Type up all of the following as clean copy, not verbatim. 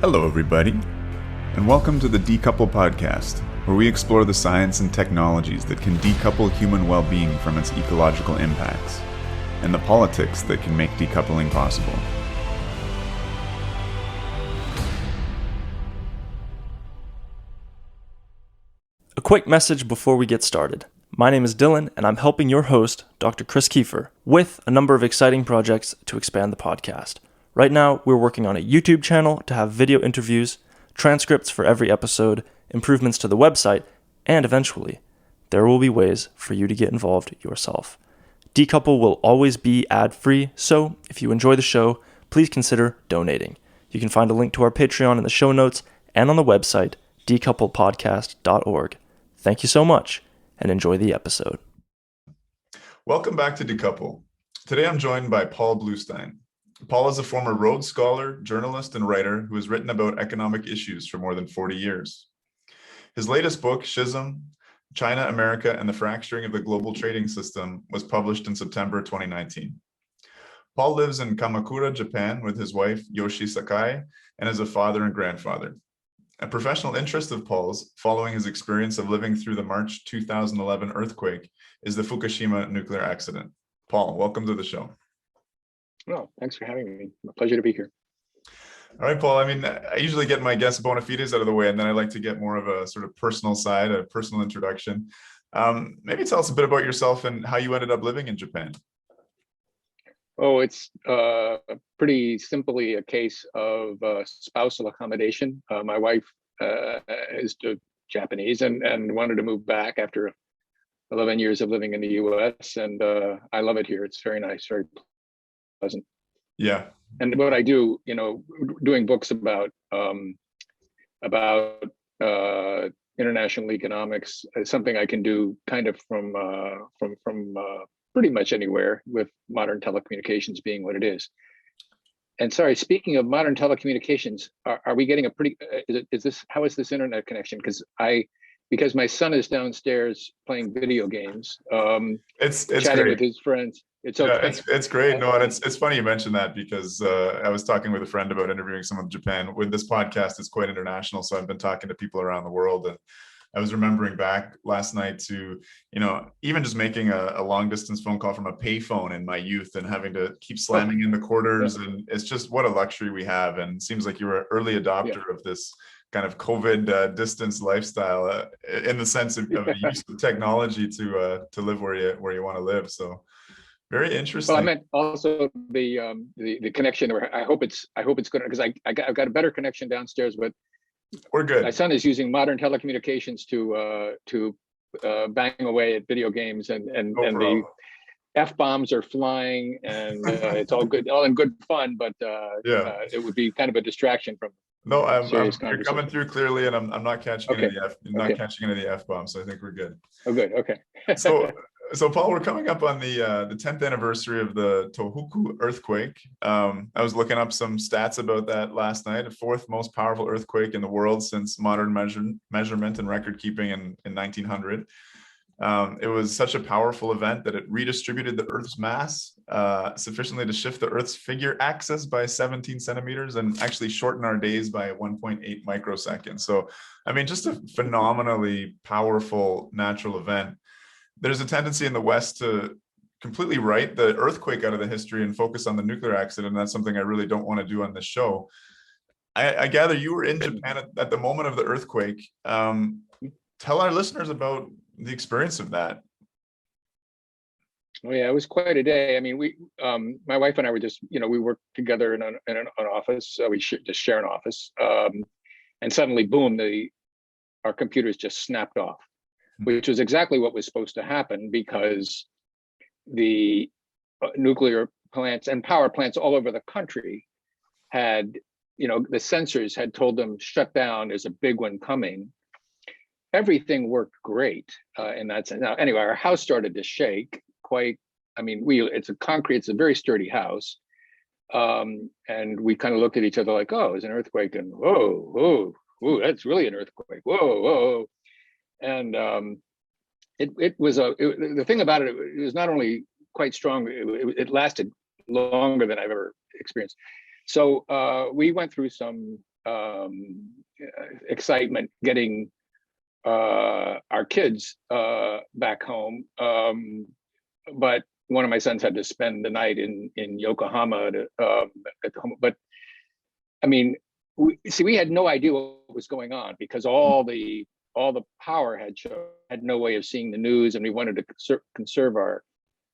Hello, everybody, and welcome to the Decouple Podcast, where we explore the science and technologies that can decouple human well-being from its ecological impacts, and the politics that can make decoupling possible. A quick message before we get started. My name is Dylan, and I'm helping your host, Dr. Chris Kiefer, with a number of exciting projects to expand the podcast. Right now, we're working on a YouTube channel to have video interviews, transcripts for every episode, improvements to the website, and eventually, there will be ways for you to get involved yourself. Decouple will always be ad-free, so if you enjoy the show, please consider donating. You can find a link to our Patreon in the show notes and on the website, decouplepodcast.org. Thank you so much, and enjoy the episode. Welcome back to Decouple. Today I'm joined by Paul Blustein. Paul is a former Rhodes scholar, journalist, and writer who has written about economic issues for more than 40 years. His latest book, Schism, China, America, and the Fracturing of the Global Trading System, was published in September 2019. Paul lives in Kamakura, Japan, with his wife, Yoshi Sakai, and is a father and grandfather. A professional interest of Paul's, following his experience of living through the March 2011 earthquake, is the Fukushima nuclear accident. Paul, welcome to the show. Well, thanks for having me. A pleasure to be here. All right, Paul. I usually get my guest bona fides out of the way, and then I like to get more of a sort of personal side, a personal introduction. Maybe tell us a bit about yourself and how you ended up living in Japan. Oh, it's pretty simply a case of spousal accommodation. My wife is Japanese and wanted to move back after 11 years of living in the U.S. And I love it here. It's very nice, very pleasant. Yeah. And what I do, doing books about international economics is something I can do kind of from pretty much anywhere, with modern telecommunications being what it is. And sorry, speaking of modern telecommunications, are we getting a pretty? How is this internet connection? Because my son is downstairs playing video games, it's chatting great with his friends. It's okay. Yeah, it's great. No, and it's funny you mentioned that, because I was talking with a friend about interviewing someone in Japan. With this podcast, it's quite international, so I've been talking to people around the world, and I was remembering back last night to, even just making a long distance phone call from a payphone in my youth and having to keep slamming in the quarters. Yeah. And it's just what a luxury we have. And it seems like you're an early adopter of this kind of COVID distance lifestyle in the sense of the use of technology to live where you want to live. So very interesting. Well, I meant also the connection. I hope it's good, because I've got a better connection downstairs, but we're good. My son is using modern telecommunications to bang away at video games, and the F-bombs are flying, and it's all good, all in good fun, but it would be kind of a distraction from. No, you're coming through clearly, and I'm not catching any catching any F-bombs, so I think we're good. Oh, good. Okay. So Paul, we're coming up on the 10th anniversary of the Tohoku Earthquake. I was looking up some stats about that last night. The fourth most powerful earthquake in the world since modern measurement and record keeping in 1900. It was such a powerful event that it redistributed the Earth's mass sufficiently to shift the Earth's figure axis by 17 centimeters and actually shorten our days by 1.8 microseconds. So, just a phenomenally powerful natural event. There's a tendency in the West to completely write the earthquake out of the history and focus on the nuclear accident. And that's something I really don't want to do on this show. I gather you were in Japan at the moment of the earthquake. Tell our listeners about the experience of that. Oh yeah, it was quite a day. We, my wife and I were just, we worked together in an office. We just share an office, and suddenly, boom! Our computers just snapped off, which was exactly what was supposed to happen, because the nuclear plants and power plants all over the country had, the sensors had told them, shut down, there's a big one coming. Everything worked great in that sense. Now, anyway, our house started to shake quite. It's a very sturdy house. And we kind of looked at each other like, oh, it's an earthquake, and whoa, that's really an earthquake. Whoa. And the thing about it was not only quite strong, it lasted longer than I've ever experienced. So we went through some excitement getting our kids back home. But one of my sons had to spend the night in Yokohama at the home. But I mean, we had no idea what was going on because all the power had no way of seeing the news, and we wanted to conserve our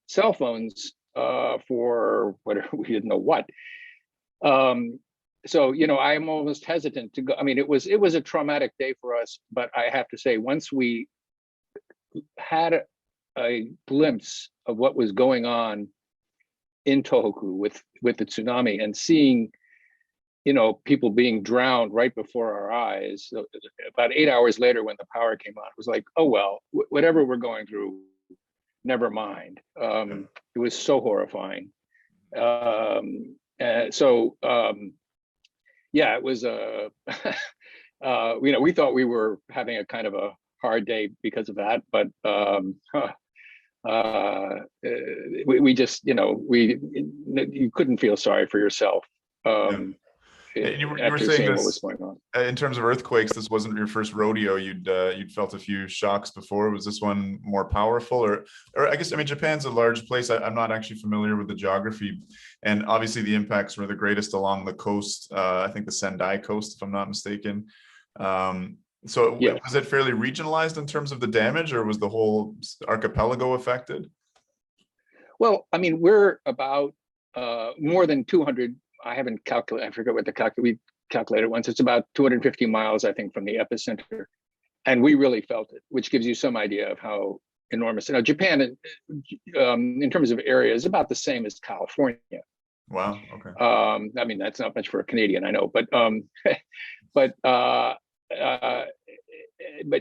cell phones for whatever, we didn't know what. So I'm almost hesitant to go. I mean, it was a traumatic day for us, but I have to say, once we had a glimpse of what was going on in Tohoku with the tsunami and seeing people being drowned right before our eyes. So about 8 hours later, when the power came on, it was like, oh, well, whatever we're going through, never mind. It was so horrifying. Yeah, it was we thought we were having a kind of a hard day because of that, but we just, you couldn't feel sorry for yourself. And you were saying this, what was going on. In terms of earthquakes, this wasn't your first rodeo. You'd felt a few shocks before. Was this one more powerful, or I guess, I mean, Japan's a large place. I'm not actually familiar with the geography, and obviously the impacts were the greatest along the coast. I think the Sendai coast, if I'm not mistaken. So yeah. Was it fairly regionalized in terms of the damage, or was the whole archipelago affected? Well, I mean, we're about more than 200. I haven't calculated. I forget what we calculated once. It's about 250 miles, I think, from the epicenter, and we really felt it, which gives you some idea of how enormous. Japan, in terms of area, is about the same as California. Wow. Okay. I mean, that's not much for a Canadian, I know, but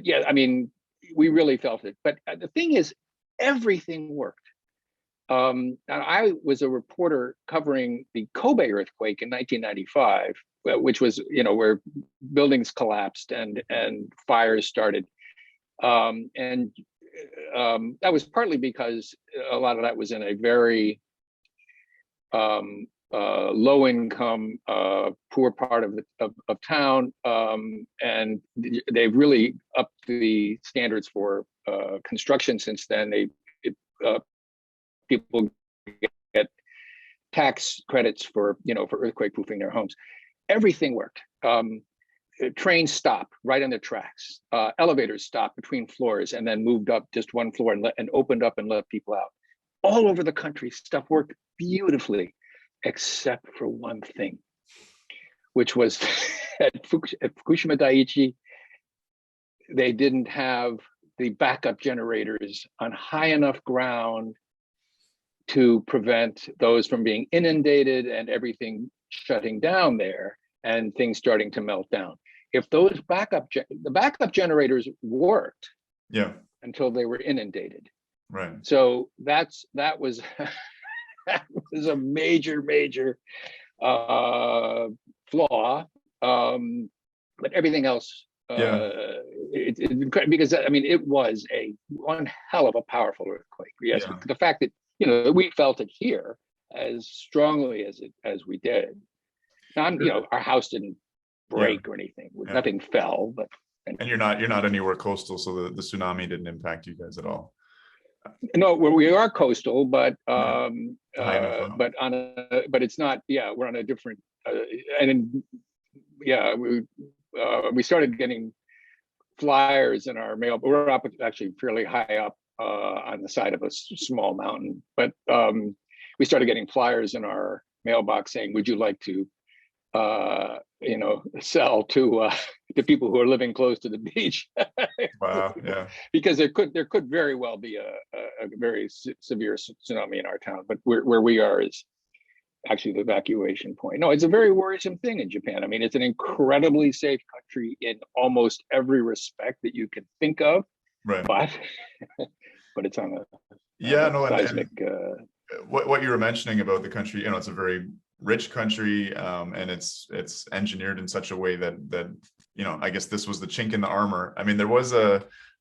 yeah, I mean, we really felt it. But the thing is, everything worked. I was a reporter covering the Kobe earthquake in 1995, which was, where buildings collapsed and fires started. And that was partly because a lot of that was in a very low income, poor part of town. And they've really upped the standards for construction since then. People get tax credits for earthquake proofing their homes. Everything worked. Trains stopped right on their tracks. Elevators stopped between floors and then moved up just one floor and opened up and let people out. All over the country, stuff worked beautifully, except for one thing, which was at Fukushima Daiichi, they didn't have the backup generators on high enough ground to prevent those from being inundated and everything shutting down there and things starting to melt down. If those backup generators worked, until they were inundated, right? So that was that was a major flaw. But everything else, because I mean, it was one hell of a powerful earthquake. Yes, the fact that we felt it here as strongly as we did. Now, our house didn't break or anything. Nothing fell, but and you're not anywhere coastal, so the tsunami didn't impact you guys at all. No, we are coastal, but it's not. Yeah, we're on a different. We started getting flyers in our mail. We're up actually fairly high up on the side of a small mountain, but we started getting flyers in our mailbox saying, "Would you like to, sell to people who are living close to the beach?" Wow, yeah. Because there could very well be a very severe tsunami in our town, but where we are is actually the evacuation point. No, it's a very worrisome thing in Japan. I mean, it's an incredibly safe country in almost every respect that you can think of, right? But it's on a seismic. What you were mentioning about the country, it's a very rich country, and it's engineered in such a way that I guess this was the chink in the armor. I mean, there was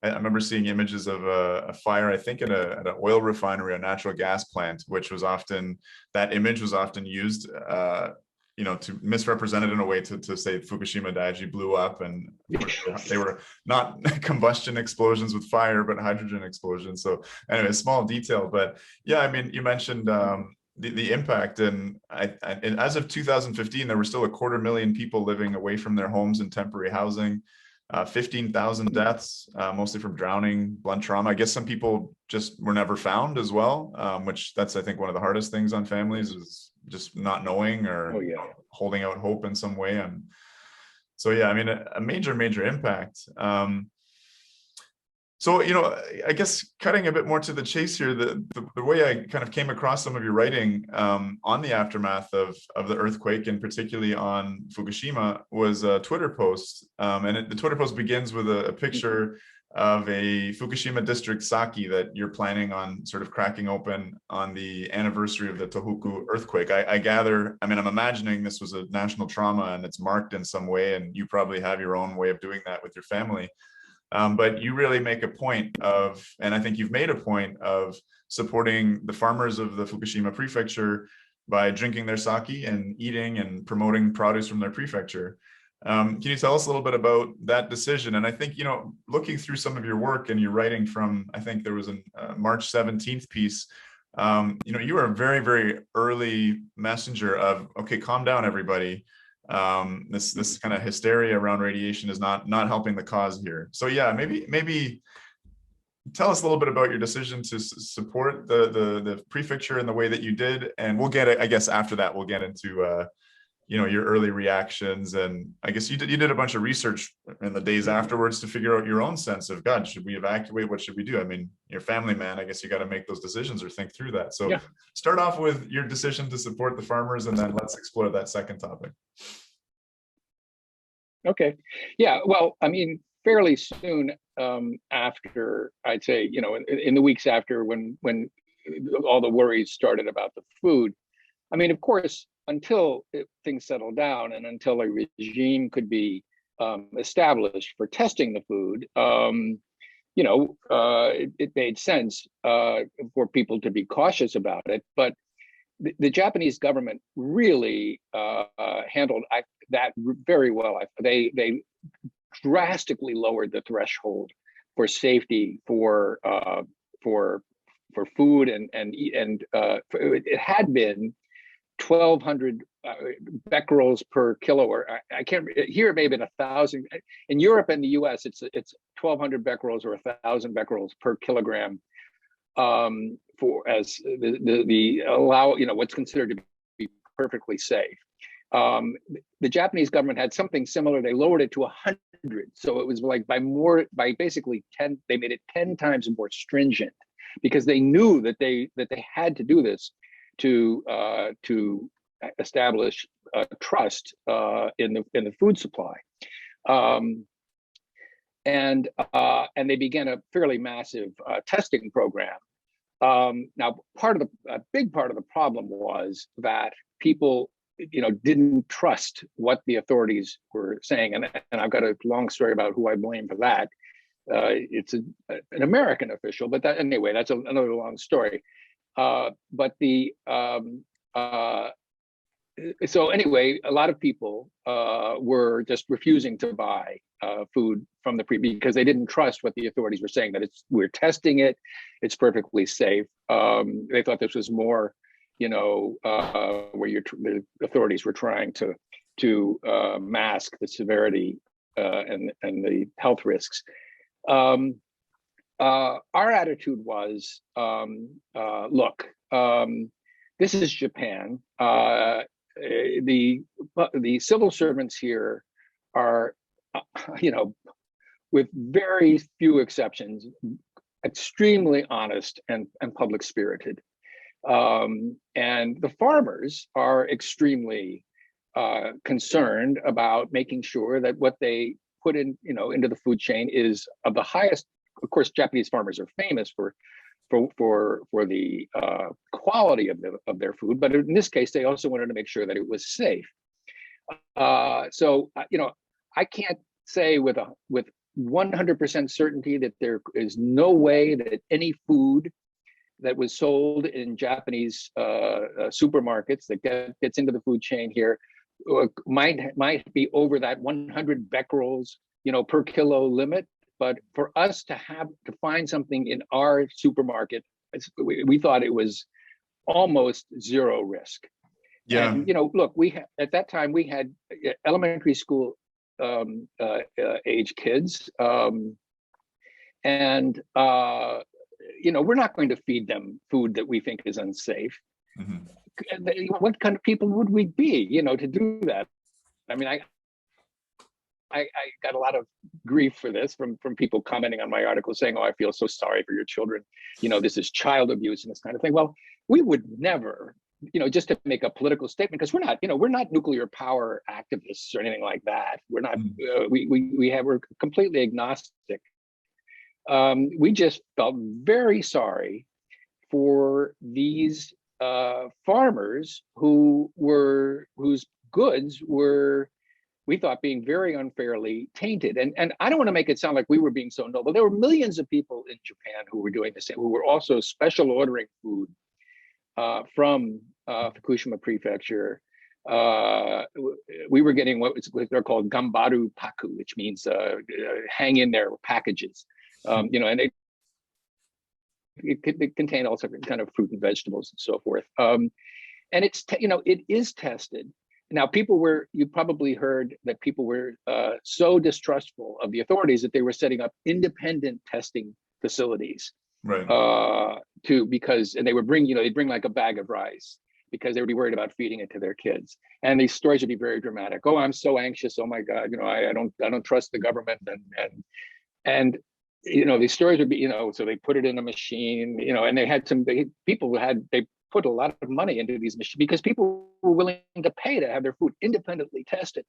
I remember seeing images of a fire, I think at an oil refinery, a natural gas plant, which was often, that image was often used to misrepresent it in a way to say Fukushima Daiichi blew up, and they were not combustion explosions with fire, but hydrogen explosions. So anyway, a small detail, but yeah, I mean, you mentioned the impact, and and as of 2015, there were still 250,000 people living away from their homes in temporary housing. 15,000 deaths, mostly from drowning, blunt trauma. I guess some people just were never found as well, which that's, I think, one of the hardest things on families is just not knowing or holding out hope in some way. And so, yeah, I mean, a major impact. So, I guess cutting a bit more to the chase here, the way I kind of came across some of your writing on the aftermath of the earthquake, and particularly on Fukushima, was a Twitter post. And the Twitter post begins with a picture of a Fukushima district sake that you're planning on sort of cracking open on the anniversary of the Tohoku earthquake. I gather, I mean, I'm imagining this was a national trauma and it's marked in some way, and you probably have your own way of doing that with your family. But you really make a point of, and I think you've made a point of, supporting the farmers of the Fukushima prefecture by drinking their sake and eating and promoting produce from their prefecture. Can you tell us a little bit about that decision? And I think, looking through some of your work and your writing from, I think there was a March 17th piece, you were a very early messenger of, okay, calm down, everybody. This kind of hysteria around radiation is not helping the cause here. So yeah, maybe tell us a little bit about your decision to support the prefecture in the way that you did, and we'll get it. I guess after that we'll get into your early reactions, and I guess you did a bunch of research in the days afterwards to figure out your own sense of, God, should we evacuate? What should we do? I mean, you're a family man. I guess you got to make those decisions or think through that. So start off with your decision to support the farmers, and then let's explore that second topic. Okay. Yeah. Well, I mean, fairly soon after, I'd say, in the weeks after, when all the worries started about the food, I mean, of course, until things settled down and until a regime could be established for testing the food, it made sense for people to be cautious about it. But the Japanese government really handled that very well. They drastically lowered the threshold for safety for food, and it had been 1,200 becquerels per kilo, or I can't. Here it may have been 1,000. In Europe and the U.S., it's 1,200 becquerels or 1,000 becquerels per kilogram. For as the allow, what's considered to be perfectly safe. The Japanese government had something similar. They lowered it to 100, so it was like by basically 10. They made it 10 times more stringent because they knew that they had to do this to establish trust in the food supply. And they began a fairly massive testing program. Now, a big part of the problem was that people, didn't trust what the authorities were saying, and I've got a long story about who I blame for that. It's an American official, but anyway, that's another long story. So anyway, a lot of people were just refusing to buy food from because they didn't trust what the authorities were saying, that we're testing it, it's perfectly safe. They thought this was more, where the authorities were trying to mask the severity and the health risks. Our attitude was, look, this is Japan. The civil servants here are, with very few exceptions, extremely honest and public spirited. And the farmers are extremely concerned about making sure that what they put in, into the food chain is of the highest. Of course, Japanese farmers are famous for the quality of their food, but in this case, they also wanted to make sure that it was safe. So I can't say with 100% certainty that there is no way that any food that was sold in Japanese supermarkets that gets into the food chain here might be over that 100 becquerels, per kilo limit. But for us to find something in our supermarket, we thought it was almost zero risk. Yeah. And look, at that time we had elementary school age kids, and we're not going to feed them food that we think is unsafe. Mm-hmm. What kind of people would we be, to do that? I mean, I got a lot of grief for this from people commenting on my article saying, "Oh, I feel so sorry for your children. This is child abuse and this kind of thing." Well, we would never, just to make a political statement, because we're not nuclear power activists or anything like that. We're not. We're completely agnostic. We just felt very sorry for these farmers whose goods were, we thought, being very unfairly tainted. And I don't want to make it sound like we were being so noble. There were millions of people in Japan who were doing the same, who were also special ordering food from Fukushima prefecture. We were getting what they're called gambaru paku, which means hang in there packages. And it contained all sorts of kind of fruit and vegetables and so forth. And it is tested. Now, you probably heard that people were so distrustful of the authorities that they were setting up independent testing facilities. Right. And they would they'd bring like a bag of rice because they would be worried about feeding it to their kids. And these stories would be very dramatic. "Oh, I'm so anxious. Oh my God, I don't trust the government." And these stories would be, so they put it in a machine, and they put a lot of money into these machines because people were willing to pay to have their food independently tested.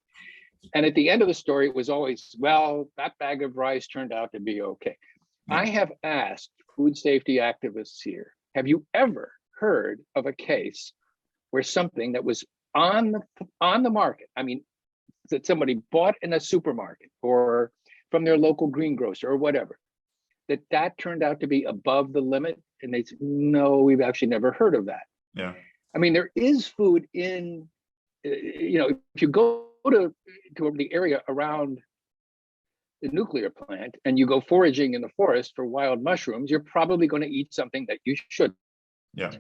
And at the end of the story, it was always, well, that bag of rice turned out to be okay. Yeah. I have asked food safety activists here, have you ever heard of a case where something that was on the market, I mean, that somebody bought in a supermarket or from their local greengrocer or whatever, that turned out to be above the limit? And they said, no, we've actually never heard of that. Yeah. I mean, there is food in, if you go to the area around the nuclear plant and you go foraging in the forest for wild mushrooms, you're probably going to eat something that you should. Yeah.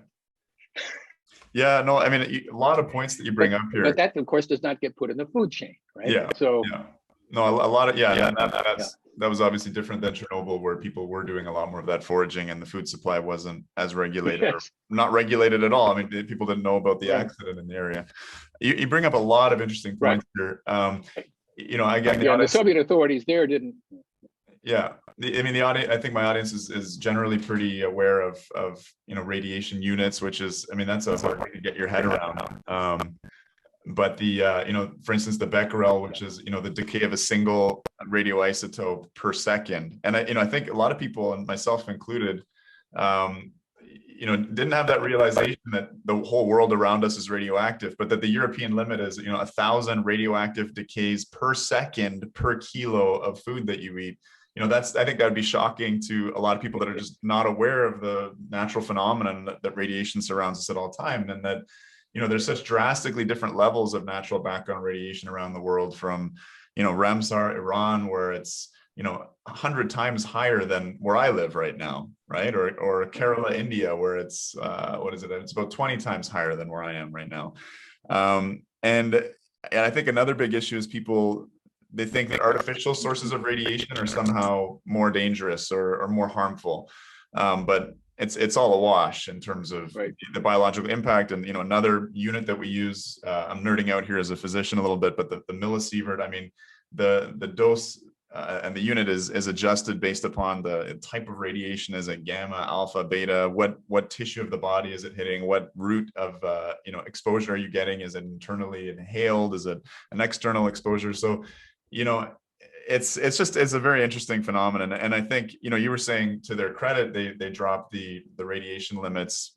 Yeah, no, I mean, a lot of points that you bring up here. But that, of course, does not get put in the food chain, right? Yeah. So, yeah. No, a lot of, that was obviously different than Chernobyl, where people were doing a lot more of that foraging and the food supply wasn't as regulated, yes. or not regulated at all. I mean, people didn't know about the accident in the area. You bring up a lot of interesting points here. Again, the Soviet authorities there didn't. Yeah, I mean, the audience, I think my audience is generally pretty aware of radiation units, which is, I mean, that's a hard thing to get your head around. But the for instance, the becquerel, which is the decay of a single radioisotope per second, and I think a lot of people, and myself included, didn't have that realization that the whole world around us is radioactive, but that the European limit is 1,000 radioactive decays per second per kilo of food that you eat. I think that would be shocking to a lot of people that are just not aware of the natural phenomenon that radiation surrounds us at all time, and that there's such drastically different levels of natural background radiation around the world, from Ramsar, Iran, where it's 100 times higher than where I live right now, right? Or Kerala, India, where it's it's about 20 times higher than where I am right now. And I think another big issue is they think that artificial sources of radiation are somehow more dangerous or more harmful, but it's all a wash in terms of the biological impact. And another unit that we use, I'm nerding out here as a physician a little bit, but the millisievert, I mean, the dose and the unit is adjusted based upon the type of radiation. Is it gamma, alpha, beta? What tissue of the body is it hitting? What route of exposure are you getting? Is it internally inhaled? Is it an external exposure? So it's a very interesting phenomenon. And I think you were saying, to their credit, they dropped the radiation limits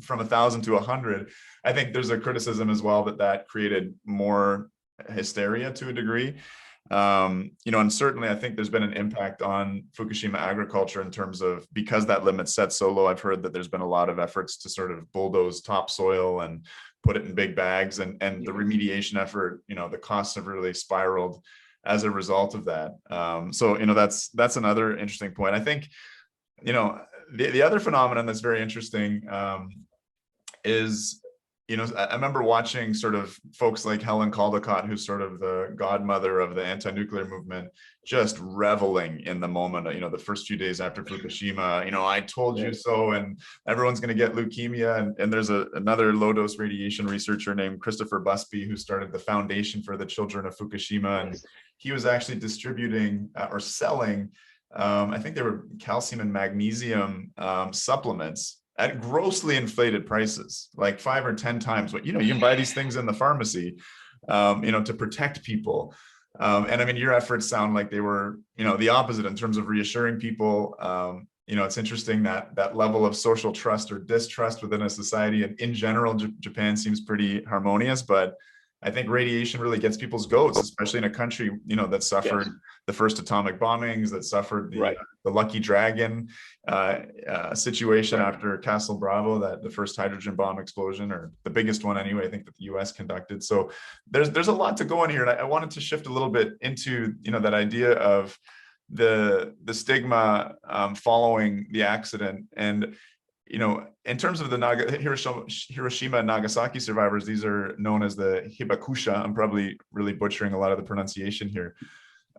from 1,000 to 100. I think there's a criticism as well that created more hysteria to a degree. And certainly I think there's been an impact on Fukushima agriculture in terms of, because that limit's set so low. I've heard that there's been a lot of efforts to sort of bulldoze topsoil and put it in big bags, and the remediation effort, the costs have really spiraled as a result of that. So that's another interesting point. I think the other phenomenon that's very interesting is, I remember watching sort of folks like Helen Caldicott, who's sort of the godmother of the anti-nuclear movement, just reveling in the moment, the first few days after Fukushima, I told you so, and everyone's going to get leukemia. And there's another low dose radiation researcher named Christopher Busby, who started the Foundation for the Children of Fukushima. And he was actually distributing or selling, I think they were calcium and magnesium supplements at grossly inflated prices, like 5 or 10 times what, you can buy these things in the pharmacy, to protect people. And I mean, your efforts sound like they were, the opposite in terms of reassuring people. It's interesting that level of social trust or distrust within a society, and in general, Japan seems pretty harmonious, but I think radiation really gets people's goats, especially in a country, that suffered the first atomic bombings, that suffered the Lucky Dragon situation after Castle Bravo, that the first hydrogen bomb explosion, or the biggest one anyway, I think that the US conducted. So there's a lot to go in here. And I wanted to shift a little bit into, that idea of the stigma following the accident. And in terms of the Hiroshima and Nagasaki survivors, these are known as the hibakusha. I'm probably really butchering a lot of the pronunciation here.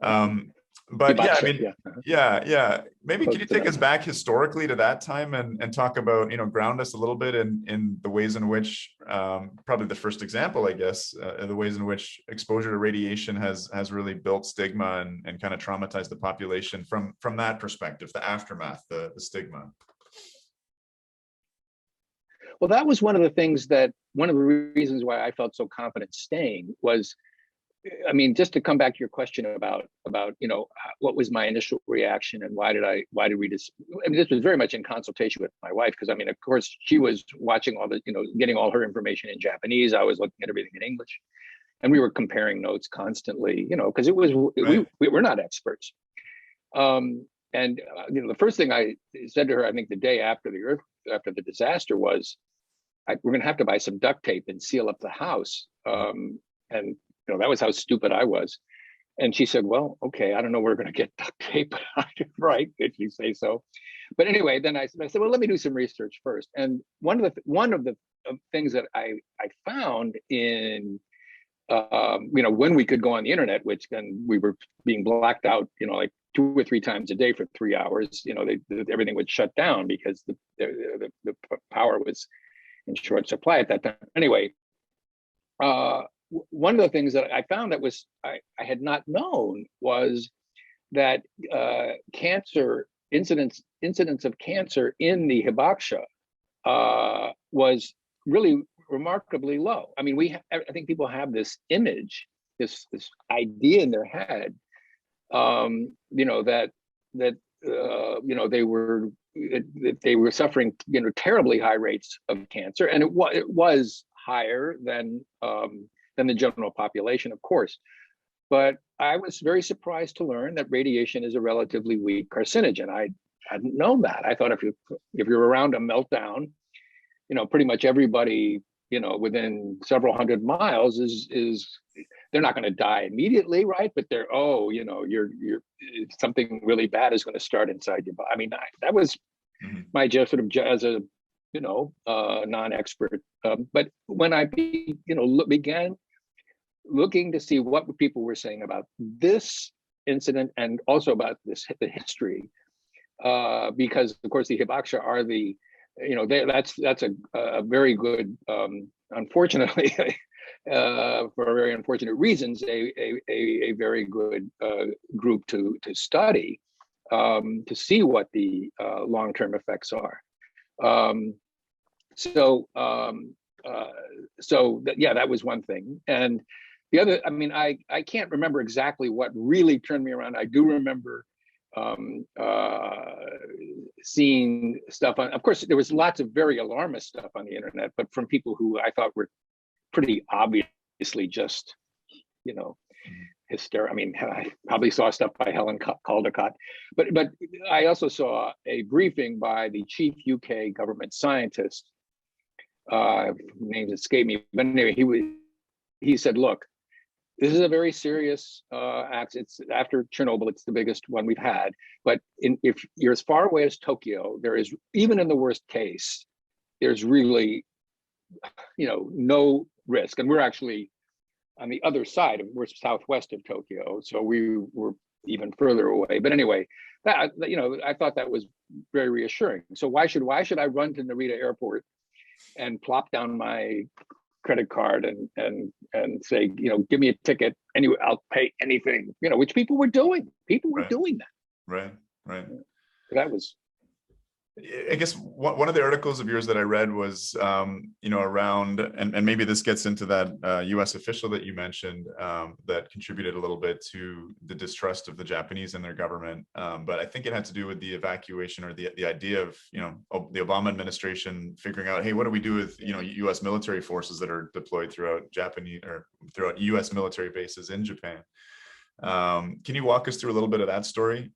But Hibakusha, I mean, yeah. Maybe can you take us back historically to that time and talk about, ground us a little bit in the ways in which, probably the first example, I guess, the ways in which exposure to radiation has really built stigma and kind of traumatized the population from that perspective, the aftermath, the stigma. Well, that was one of the reasons why I felt so confident staying was, I mean, just to come back to your question about what was my initial reaction and why did we just, I mean, this was very much in consultation with my wife, because I mean, of course, she was watching all the, getting all her information in Japanese. I was looking at everything in English, and we were comparing notes constantly, because it was, we're not experts. And the first thing I said to her, I think the day after the disaster, was, we're going to have to buy some duct tape and seal up the house. And that was how stupid I was. And she said, "Well, okay, I don't know where we're going to get duct tape." Right, if you say so. But anyway, then I said, "Well, let me do some research first." And one of the things that I found in when we could go on the internet, which then we were being blacked out, like 2 or 3 times a day for 3 hours. Everything would shut down because the power was in short supply at that time. Anyway, one of the things that I found that was I had not known was that cancer incidence of cancer in the hibakusha was really remarkably low. I mean, I think people have this image, this idea in their head, that they were suffering, terribly high rates of cancer, and it was higher than the general population, of course. But I was very surprised to learn that radiation is a relatively weak carcinogen. I hadn't known that. I thought if you're around a meltdown, pretty much everybody, within several hundred miles is they're not going to die immediately, right? But you're something really bad is going to start inside your body. I mean, that was my just sort of as a non-expert. But when I began looking to see what people were saying about this incident and also about the history, because of course the hibakusha are that's a very good, unfortunately, for very unfortunate reasons, a very good group to study, to see what the long-term effects are. That was one thing. And the other, I mean, I can't remember exactly what really turned me around. I do remember seeing stuff of course, there was lots of very alarmist stuff on the internet, but from people who I thought were pretty obviously just, hysterical. I mean, I probably saw stuff by Helen Caldicott, but I also saw a briefing by the chief UK government scientist names escape me, but anyway, he said, look, this is a very serious accident. It's after Chernobyl, it's the biggest one we've had. But if you're as far away as Tokyo, there is, even in the worst case, there's really, no risk. And we're actually on the other side we're southwest of Tokyo, so we were even further away. But anyway, that, I thought that was very reassuring. So why should I run to Narita Airport and plop down my credit card and say, give me a ticket anyway, I'll pay anything, which people were doing. People were doing that. Right. That was, I guess one of the articles of yours that I read was, around, and maybe this gets into that U.S. official that you mentioned that contributed a little bit to the distrust of the Japanese and their government. But I think it had to do with the evacuation, or the idea of, the Obama administration figuring out, hey, what do we do with, U.S. military forces that are deployed throughout U.S. military bases in Japan? Can you walk us through a little bit of that story?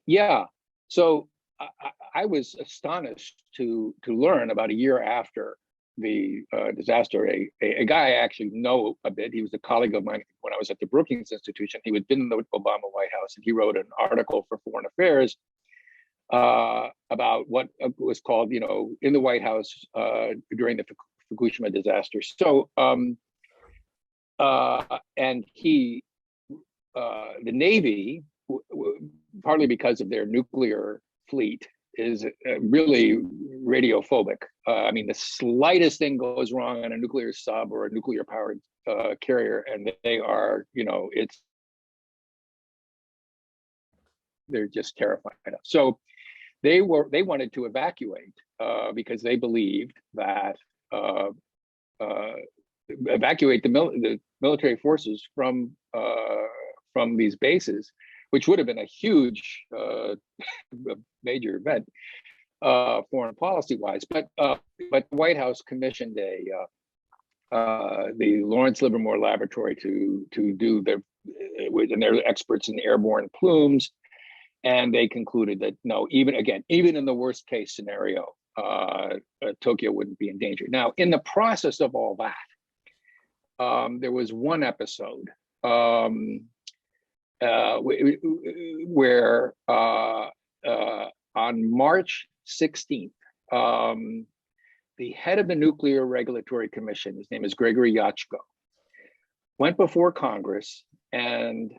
Yeah. So I was astonished to learn about a year after the disaster, a guy I actually know a bit. He was a colleague of mine when I was at the Brookings Institution. He had been in the Obama White House, and he wrote an article for Foreign Affairs about what was called, in the White House during the Fukushima disaster. So, and the Navy, partly because of their nuclear fleet, is really radiophobic. The slightest thing goes wrong on a nuclear sub or a nuclear powered carrier, and they are, they're just terrified of. So they wanted to evacuate because they believed that evacuate the military forces from these bases, which would have been a huge major event foreign policy wise. But the White House commissioned the Lawrence Livermore Laboratory to do and they're experts in airborne plumes, and they concluded that no, even in the worst case scenario, Tokyo wouldn't be in danger. Now, in the process of all that, there was one episode where on March 16th, the head of the Nuclear Regulatory Commission, his name is Gregory Yachko, went before Congress and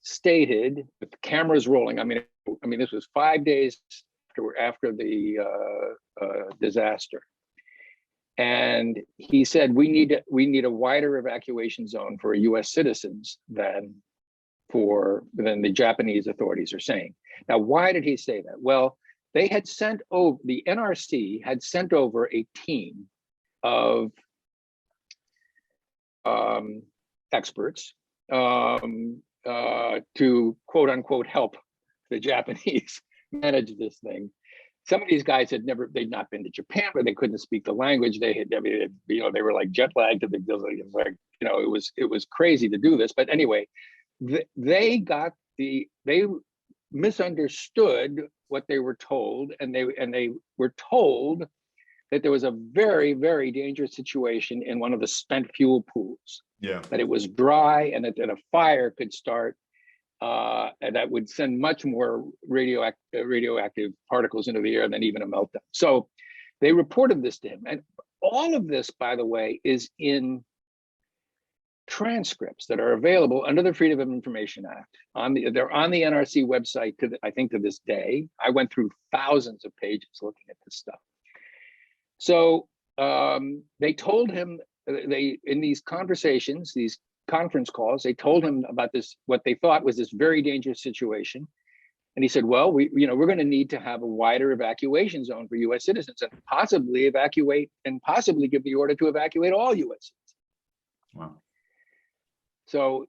stated, with the cameras rolling, this was 5 days after the disaster, and he said, we need a wider evacuation zone for U.S. citizens than the Japanese authorities are saying. Now, why did he say that? Well, the NRC had sent over a team of experts to quote unquote help the Japanese manage this thing. Some of these guys they'd not been to Japan, but they couldn't speak the language. They were like jet lagged to the, it was crazy to do this. But anyway, they misunderstood what they were told, and they were told that there was a very, very dangerous situation in one of the spent fuel pools. Yeah. That it was dry, and that a fire could start, and that would send much more radioactive particles into the air than even a meltdown. So they reported this to him. And all of this, by the way, is in transcripts that are available under the Freedom of Information Act. They're on the NRC website, I think to this day. I went through thousands of pages looking at this stuff. So they told him, in these conversations, these conference calls, they told him about this, what they thought was this very dangerous situation. And he said, well, we're going to need to have a wider evacuation zone for U.S. citizens, and possibly give the order to evacuate all U.S. citizens. Wow. So,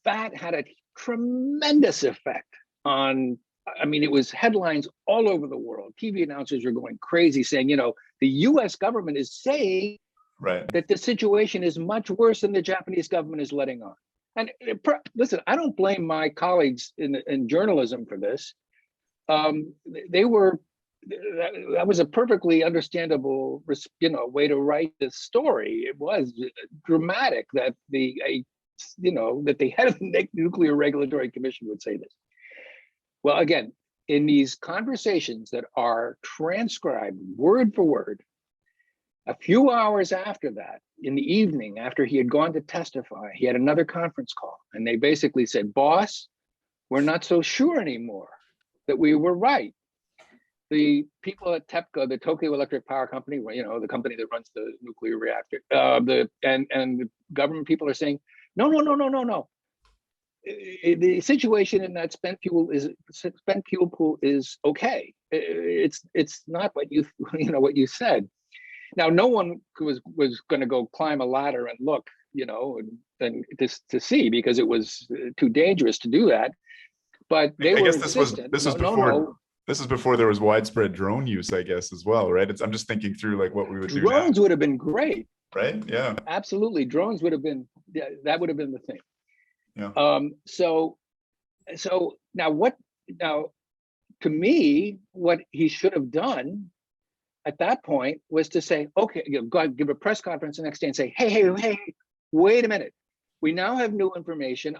that had a tremendous effect on, it was headlines all over the world. TV announcers were going crazy saying, the U.S. government is saying that the situation is much worse than the Japanese government is letting on. And listen, I don't blame my colleagues in journalism for this. They were that was a perfectly understandable, way to write this story. It was dramatic that that the head of the Nuclear Regulatory Commission would say this. Well, again, in these conversations that are transcribed word for word, a few hours after that, in the evening, after he had gone to testify, he had another conference call, and they basically said, "Boss, we're not so sure anymore that we were right." The people at TEPCO, the Tokyo Electric Power Company, the company that runs the nuclear reactor, and the government people are saying, no, no, no, no, no, no. The situation in that spent fuel pool is okay. It's not what what you said. Now, no one was going to go climb a ladder and look, and to see, because it was too dangerous to do that. But they were insistent. This is before there was widespread drone use, I guess, as well, right? I'm just thinking through like what we would do. Drones would have been great, right? Yeah, absolutely. Drones would have been, that would have been the thing. Yeah. So now to me, what he should have done at that point was to say, okay, give a press conference the next day and say, hey, wait a minute. We now have new information.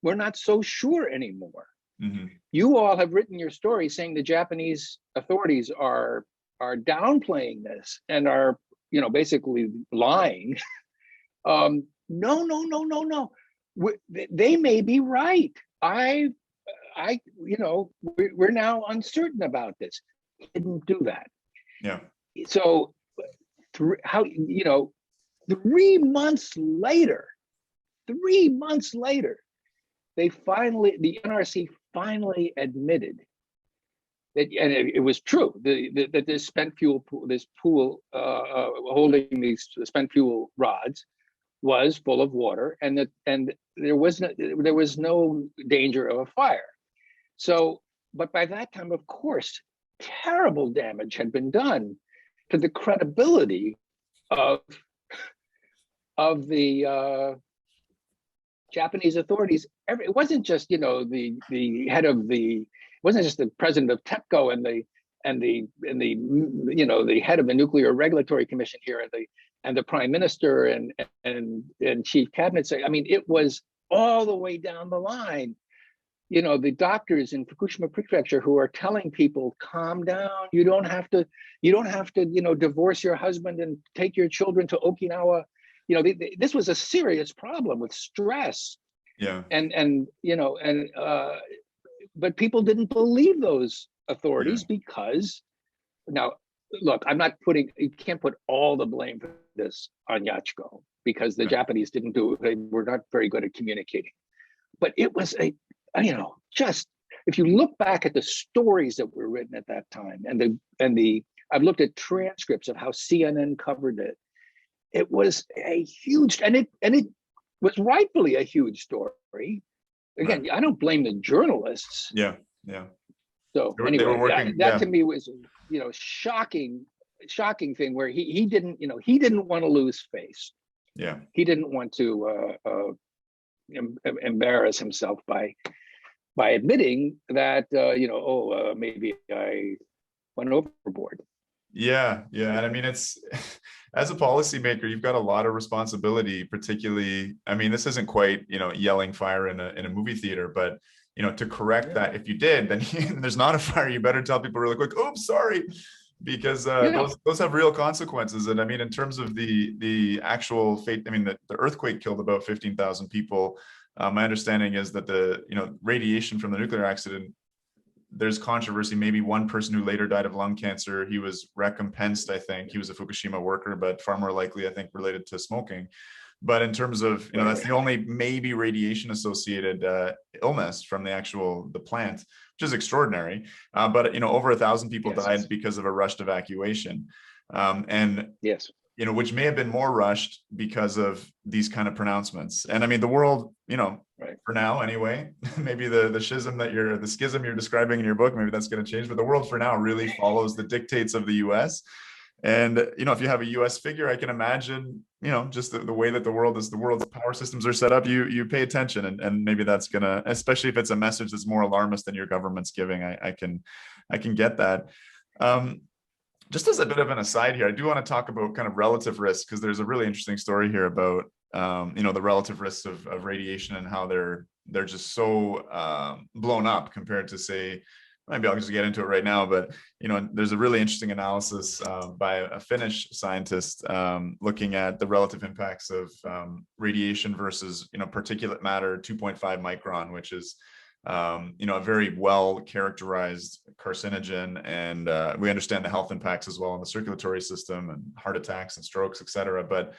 We're not so sure anymore. Mm-hmm. You all have written your story saying the Japanese authorities are downplaying this and are, basically lying. No. They may be right. We're now uncertain about this. He didn't do that. Yeah. So 3 months later, the NRC finally admitted that, and it was true, that this spent fuel pool, this pool holding these spent fuel rods, was full of water, and there was no danger of a fire. So, but by that time, of course, terrible damage had been done to the credibility of the Japanese authorities. It wasn't just the head of it wasn't just the president of TEPCO and the head of the Nuclear Regulatory Commission here and the prime minister and chief cabinet. I mean, it was all the way down the line. The doctors in Fukushima prefecture who are telling people, calm down. You don't have to divorce your husband and take your children to Okinawa. This was a serious problem with stress. Yeah. But people didn't believe those authorities because, now, look, you can't put all the blame for this on Yachiko, because the Japanese didn't do it. They were not very good at communicating. But it was just, if you look back at the stories that were written at that time, and I've looked at transcripts of how CNN covered it. It was a huge, and it was rightfully a huge story. Again, I don't blame the journalists. Yeah. So anyway, they were working, that to me was shocking thing where he didn't want to lose face. Yeah. He didn't want to embarrass himself by admitting that maybe I went overboard. Yeah. And I mean, it's, as a policymaker, you've got a lot of responsibility, particularly, I mean, this isn't quite, yelling fire in a movie theater, but, to correct that. If you did, then there's not a fire, you better tell people really quick, oops, sorry, because those have real consequences. And I mean, in terms of the actual fate, I mean, the earthquake killed about 15,000 people. My understanding is that the radiation from the nuclear accident, there's controversy. Maybe one person who later died of lung cancer, he was recompensed, I think. He was a Fukushima worker, but far more likely, I think, related to smoking. But in terms of, that's the only maybe radiation associated illness from the plant, which is extraordinary. But, over 1,000 people died because of a rushed evacuation. And yes, which may have been more rushed because of these kind of pronouncements. And I mean, the world, for now anyway, maybe the schism you're describing in your book, maybe that's going to change, but the world for now really follows the dictates of the US. And, if you have a US figure, I can imagine, just the way that the world's power systems are set up, you pay attention, and maybe that's gonna, especially if it's a message that's more alarmist than your government's giving, I can get that. Um, just as a bit of an aside here, I do want to talk about kind of relative risk, because there's a really interesting story here about the relative risks of radiation and how they're just so blown up compared to, say, maybe I'll just get into it right now, but there's a really interesting analysis by a Finnish scientist looking at the relative impacts of radiation versus particulate matter 2.5 micron, which is a very well characterized carcinogen, and we understand the health impacts as well in the circulatory system and heart attacks and strokes, et cetera. But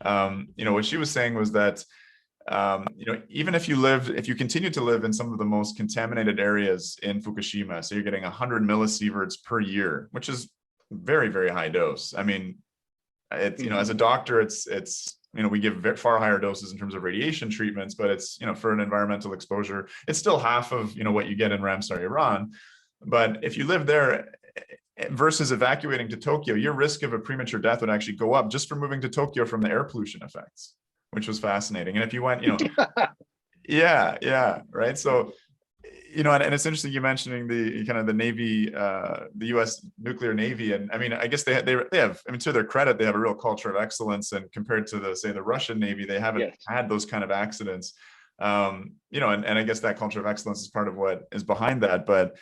what she was saying was that even if you continue to live in some of the most contaminated areas in Fukushima, so you're getting 100 millisieverts per year, which is very, very high dose. I mean, as a doctor, it's we give far higher doses in terms of radiation treatments, but it's for an environmental exposure, it's still half of what you get in Ramsar, Iran. But if you live there versus evacuating to Tokyo, your risk of a premature death would actually go up just for moving to Tokyo from the air pollution effects, which was fascinating. And if you went, yeah, right. So, and it's interesting you mentioning the kind of the Navy, the U.S. nuclear Navy, and I mean, I guess they have. I mean, to their credit, they have a real culture of excellence, and compared to the Russian Navy, they haven't had those kind of accidents. And I guess that culture of excellence is part of what is behind that. But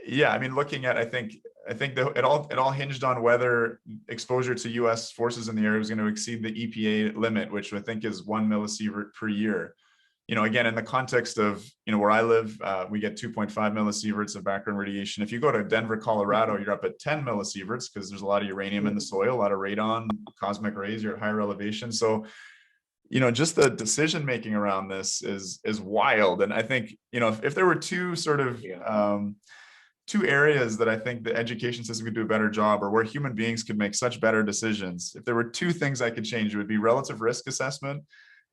yeah, I mean, looking at, I think it all hinged on whether exposure to U.S. forces in the area was going to exceed the EPA limit, which I think is 1 millisievert per year. Again, in the context of where I live, we get 2.5 millisieverts of background radiation. If you go to Denver, Colorado, you're up at 10 millisieverts because there's a lot of uranium in the soil, a lot of radon, cosmic rays. You're at higher elevation, so just the decision making around this is wild. And I think if there were two sort of two areas that I think the education system could do a better job, or where human beings could make such better decisions, if there were two things I could change, it would be relative risk assessment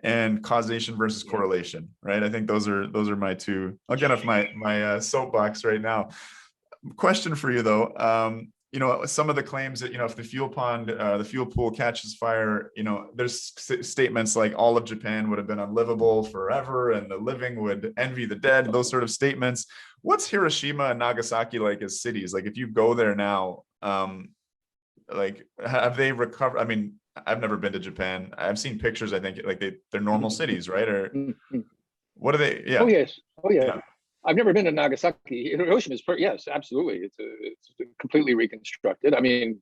and causation versus correlation, right? I think those are my two. I'll get off my soapbox right now. Question for you though. Some of the claims that if the fuel pool catches fire, there's statements like all of Japan would have been unlivable forever and the living would envy the dead, those sort of statements. What's Hiroshima and Nagasaki like as cities? Like if you go there now, like have they recovered? I mean, I've never been to Japan. I've seen pictures. I think like they're normal cities, right? Or what are they? Yeah. Oh yes. Oh yeah. I've never been to Nagasaki. Hiroshima is yes, absolutely. It's completely reconstructed. I mean,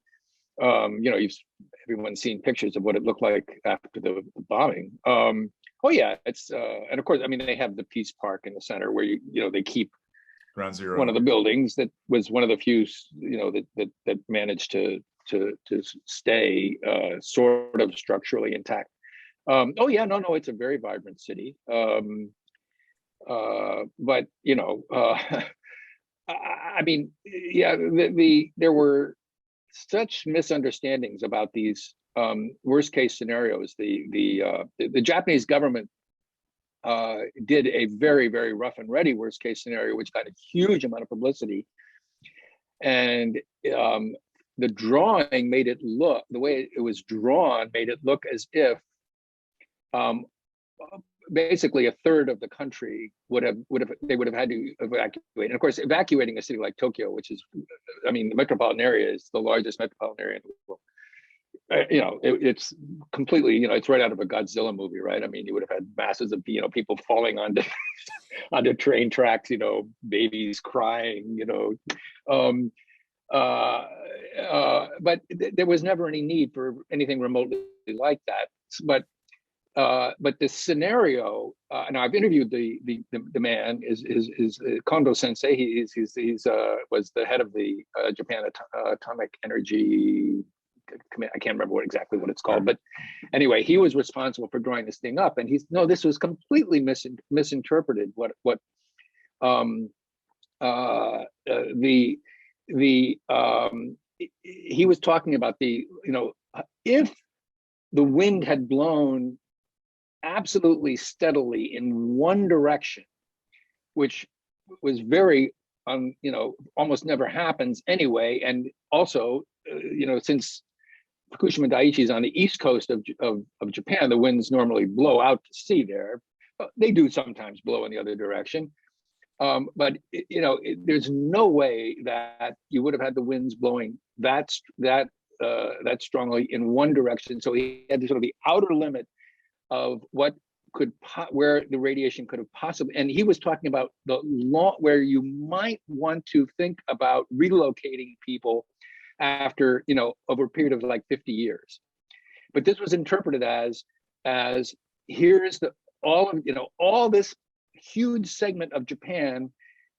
everyone's seen pictures of what it looked like after the bombing. Oh yeah, it's and of course, I mean, they have the Peace Park in the center where they keep Ground Zero, one of the buildings that was one of the few that managed to stay sort of structurally intact. Oh yeah, no, it's a very vibrant city. But I mean, yeah, there were such misunderstandings about these worst case scenarios. The Japanese government did a very, very rough and ready worst case scenario, which got a huge amount of publicity, and the drawing made it look, the way it was drawn made it look as if basically a third of the country would have had to evacuate. And of course, evacuating a city like Tokyo, which is, I mean, the metropolitan area is the largest metropolitan area in the world. It's completely, it's right out of a Godzilla movie, right? I mean, you would have had masses of people falling onto onto train tracks, babies crying, but there was never any need for anything remotely like that. But the scenario, and I've interviewed the man is Kondo Sensei. He's was the head of the Japan Atomic Energy. I can't remember exactly what it's called, but anyway, he was responsible for drawing this thing up, and this was completely misinterpreted. He was talking about if the wind had blown absolutely steadily in one direction, which was very almost never happens anyway, and also since Fukushima Daiichi is on the east coast of Japan, the winds normally blow out to sea there. They do sometimes blow in the other direction. But there's no way that you would have had the winds blowing that strongly in one direction. So he had to sort of the outer limit of what where the radiation could have possibly. And he was talking about the law where you might want to think about relocating people after over a period of like 50 years. But this was interpreted as here's all this huge segment of Japan.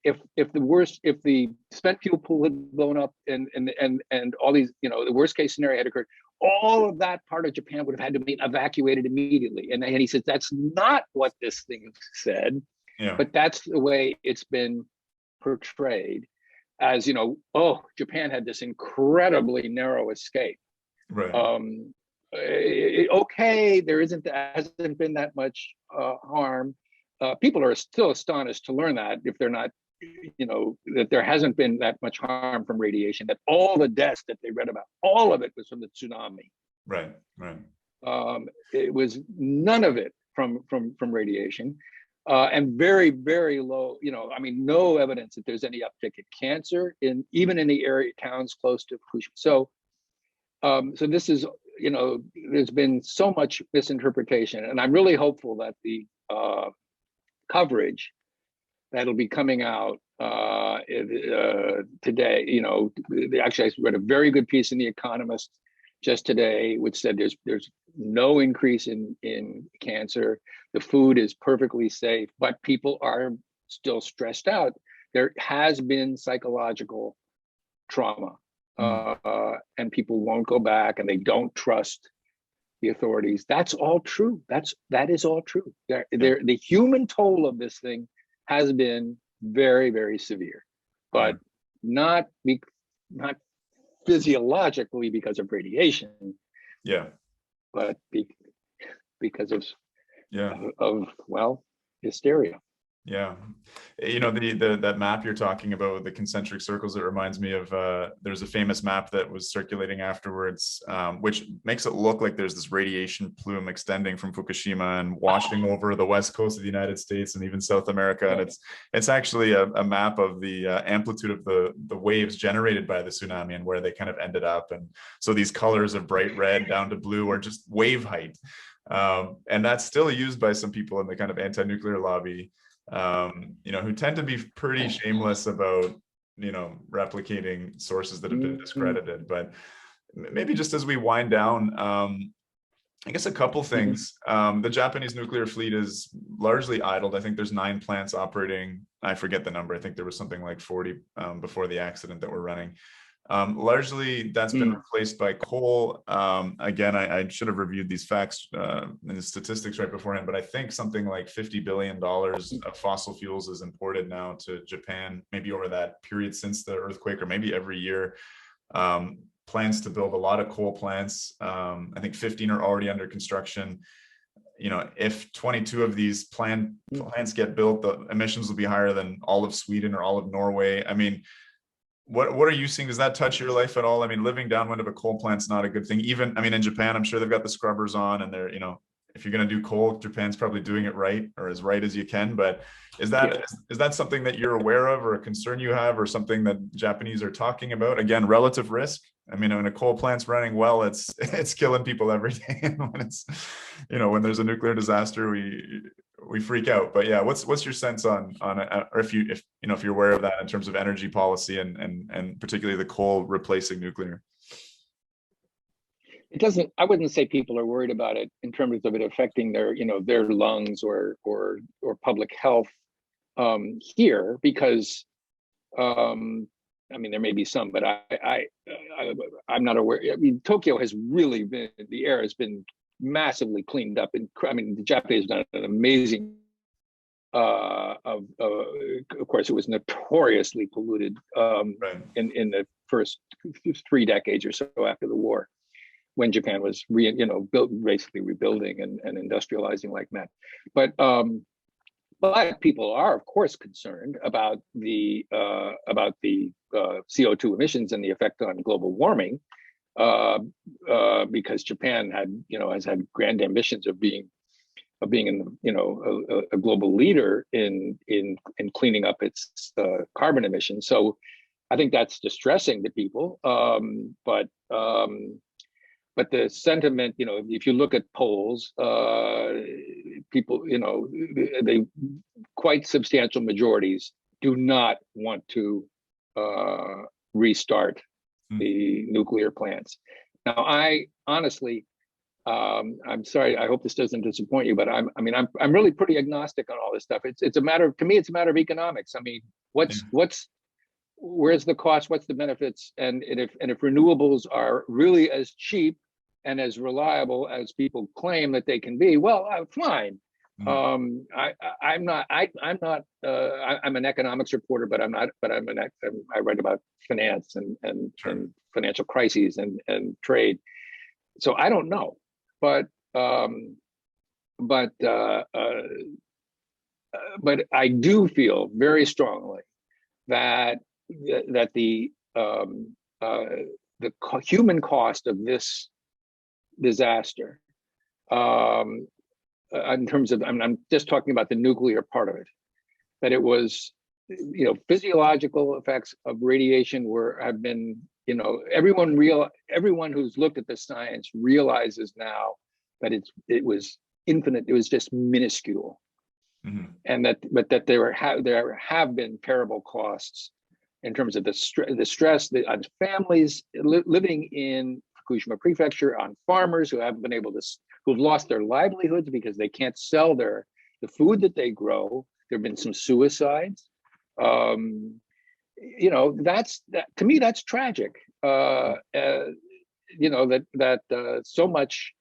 If the spent fuel pool had blown up and all these, the worst case scenario had occurred, all of that part of Japan would have had to be evacuated immediately. And he says that's not what this thing said, but that's the way it's been portrayed as, Japan had this incredibly narrow escape. Right. Okay, hasn't been that much harm. People are still astonished to learn that if they're not, that there hasn't been that much harm from radiation, that all the deaths that they read about, all of it was from the tsunami. Right. It was none of it from radiation, and very, very low, no evidence that there's any uptick in cancer even in the area towns close to Fukushima. So this is, there's been so much misinterpretation, and I'm really hopeful that the coverage that'll be coming out today. Actually, I read a very good piece in The Economist just today, which said there's no increase in cancer. The food is perfectly safe, but people are still stressed out. There has been psychological trauma, and people won't go back, and they don't trust the authorities. That's all true. That is all true. The human toll of this thing has been very, very severe, but not physiologically because of radiation. But because of hysteria. That map you're talking about with the concentric circles, it reminds me of there's a famous map that was circulating afterwards, which makes it look like there's this radiation plume extending from Fukushima and washing over the west coast of the United States and even South America. And it's actually a map of the amplitude of the waves generated by the tsunami and where they kind of ended up. And so these colors of bright red down to blue are just wave height, and that's still used by some people in the kind of anti-nuclear lobby, who tend to be pretty shameless about, replicating sources that have been discredited. But maybe just as we wind down, I guess a couple things. The Japanese nuclear fleet is largely idled. I think there's 9 plants operating. I forget the number. I think there was something like 40 before the accident that were running. Largely, that's been replaced by coal. Again, I should have reviewed these facts and the statistics right beforehand, but I think something like $50 billion of fossil fuels is imported now to Japan, maybe over that period since the earthquake, or maybe every year. Plans to build a lot of coal plants. I think 15 are already under construction. If 22 of these plants get built, the emissions will be higher than all of Sweden or all of Norway. I mean, what are you seeing? Does that touch your life at all? I mean, living downwind of a coal plant's not a good thing. Even, in Japan, I'm sure they've got the scrubbers on, and they're, if you're going to do coal, Japan's probably doing it right, or as right as you can. But is that something that you're aware of, or a concern you have, or something that Japanese are talking about? Again, relative risk. When a coal plant's running well, it's killing people every day. And when it's, when there's a nuclear disaster, we freak out. But yeah, what's your sense on or if you're aware of that in terms of energy policy and particularly the coal replacing nuclear? I wouldn't say people are worried about it in terms of it affecting their lungs or public health here, because there may be some, but I'm not aware. Tokyo has really been, the air has been massively cleaned up, and the Japanese have done an amazing. Of course, it was notoriously polluted in the first 3 decades or so after the war, when Japan was basically rebuilding and industrializing like mad. But people are, of course, concerned about the CO2 emissions and the effect on global warming, because Japan has had grand ambitions of being being in, a global leader in cleaning up its carbon emissions. So I think that's distressing to people. But the sentiment, if you look at polls, people, they quite substantial majorities do not want to restart the nuclear plants. Now, I honestly, I'm sorry, I hope this doesn't disappoint you, but I'm really pretty agnostic on all this stuff. It's a matter of, to me, it's a matter of economics. I mean, where's the cost? What's the benefits? And if renewables are really as cheap and as reliable as people claim that they can be, well, fine. I'm an economics reporter, but I write about finance and financial crises and trade. So I don't know, but I do feel very strongly that the human cost of this disaster, in terms of, I'm just talking about the nuclear part of it, that it was, physiological effects of radiation have been, everyone who's looked at the science realizes now that it was infinite, it was just minuscule. Mm-hmm. And that there have been terrible costs in terms of the stress on families living in Fukushima prefecture, on farmers who've lost their livelihoods because they can't sell the food that they grow. There have been some suicides. To me, that's tragic. That so much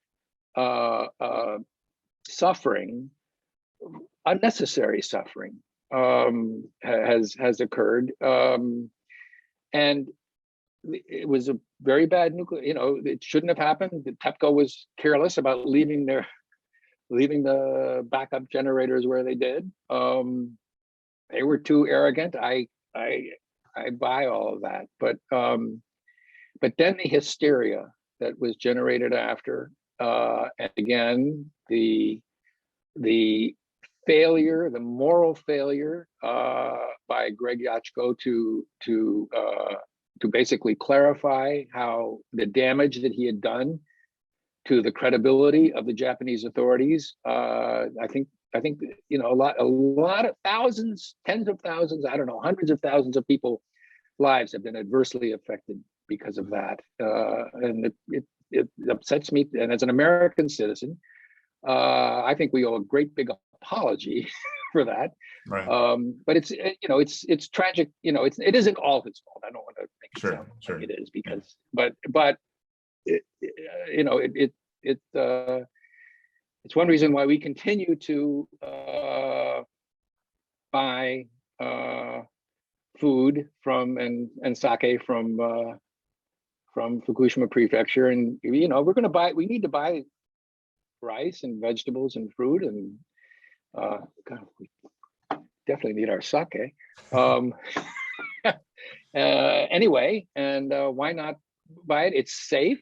suffering, unnecessary suffering, has occurred, and it was a very bad nuclear. It shouldn't have happened. The TEPCO was careless about leaving the backup generators where they did. They were too arrogant. I buy all of that, but then the hysteria that was generated after, and again the failure, the moral failure by Greg Yachko to basically clarify how the damage that he had done to the credibility of the Japanese authorities. I think a lot of thousands, tens of thousands, I don't know, hundreds of thousands of people lives have been adversely affected because of that, and it upsets me. And as an American citizen, I think we owe a great big apology for that. Right. But it's tragic. It isn't all his fault. I don't want to make it sound like it is, because, but it's one reason why we continue to buy food and sake from Fukushima prefecture, and we need to buy rice and vegetables and fruit, and God, we definitely need our sake. Anyway, and why not buy it? It's safe,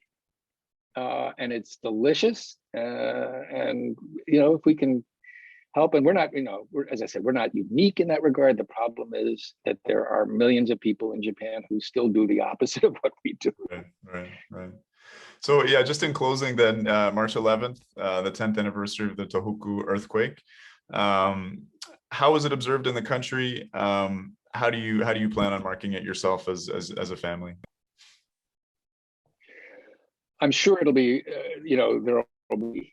and it's delicious, and if we can help, and we're not, as I said, we're not unique in that regard. The problem is that there are millions of people in Japan who still do the opposite of what we do. Right. So yeah, just in closing then, March 11th, the 10th anniversary of the Tohoku earthquake. How was it observed in the country? How do you plan on marking it yourself as a family? I'm sure it'll be, there will be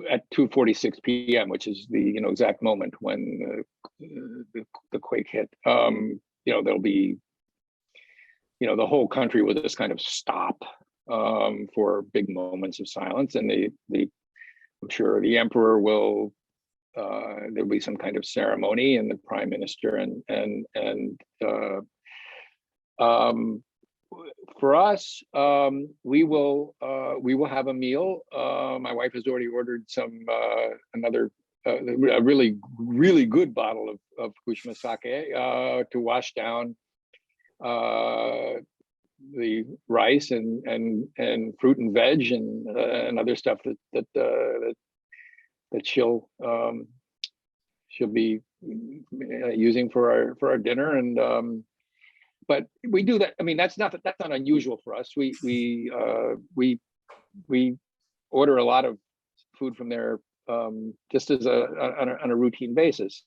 at 2:46 p.m., which is the exact moment when the quake hit. There'll be, the whole country will just kind of stop for big moments of silence, and I'm sure the emperor will. There'll be some kind of ceremony, and the prime minister and for us, we will have a meal. My wife has already ordered a really good bottle of Fukushima sake to wash down the rice and fruit and veg and other stuff that that she'll be using for our dinner. And but we do that. I mean, that's not unusual for us. We order a lot of food from there, just as on a routine basis.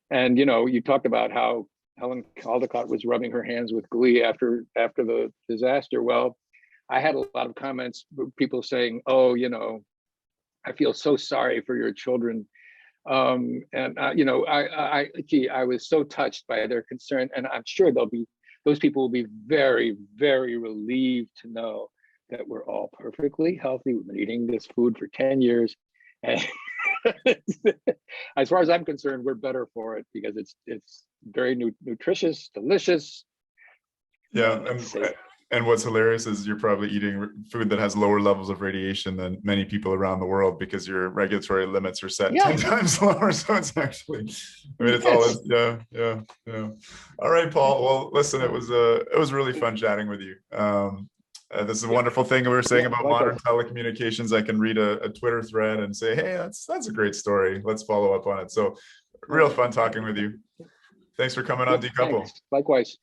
And you talked about how Helen Caldecott was rubbing her hands with glee after the disaster. Well, I had a lot of comments, people saying, "Oh, I feel so sorry for your children." And I was so touched by their concern, and I'm sure those people will be very, very relieved to know that we're all perfectly healthy. We've been eating this food for 10 years. And as far as I'm concerned, we're better for it because it's very nutritious, delicious. Yeah, and what's hilarious is you're probably eating food that has lower levels of radiation than many people around the world because your regulatory limits are set 10 times lower. So it's actually, I mean, it's all, yeah. All right, Paul. Well, listen, it was really fun chatting with you. This is a wonderful thing we were saying about modern telecommunications. I can read a Twitter thread and say, hey, that's a great story. Let's follow up on it. So real fun talking with you. Thanks for coming on Decouple. Thanks. Likewise.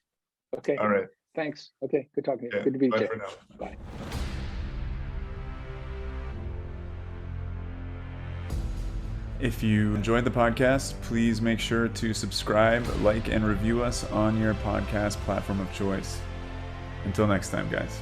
Okay. All right. Thanks. Okay. Good talking to you. Good to meet you. Bye for now. Bye. If you enjoyed the podcast, please make sure to subscribe, like, and review us on your podcast platform of choice. Until next time, guys.